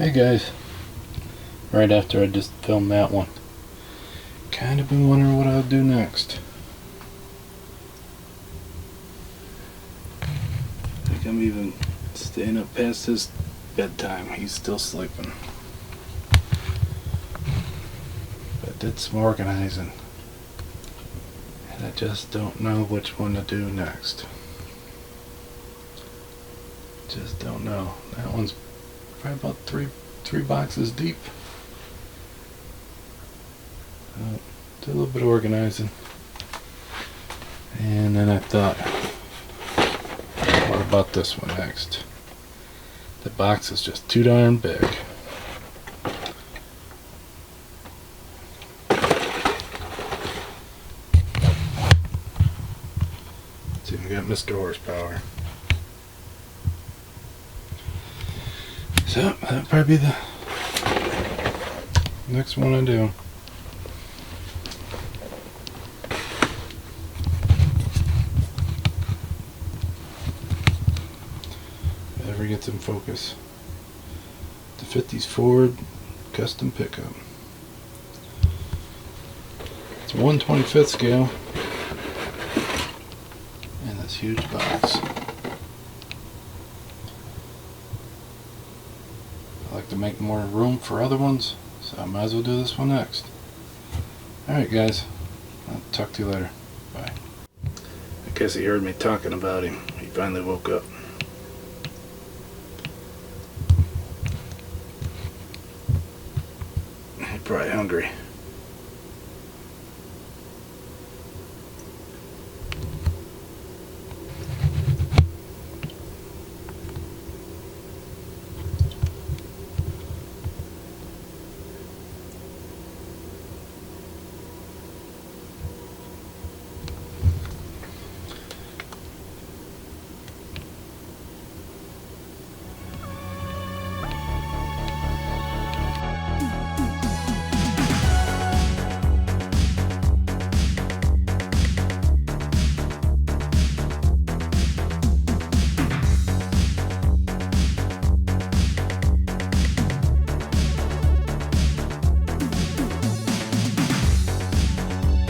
Hey guys, right after I just filmed that one, kind of been wondering what I'll do next. I think I'm even staying up past his bedtime. He's still sleeping. But I did some organizing, and I just don't know which one to do next. Just don't know. That one's probably about three boxes deep. Did a little bit of organizing, and then I thought, what about this one next? The box is just too darn big. It's even got Mr. Horsepower. So that'll probably be the next one I do. If it ever gets in focus. The 50s Ford custom pickup. It's a 1/25th scale. And this huge box. I like to make more room for other ones, so I might as well do this one next. Alright guys, I'll talk to you later. Bye. I guess he heard me talking about him. He finally woke up. He's probably hungry.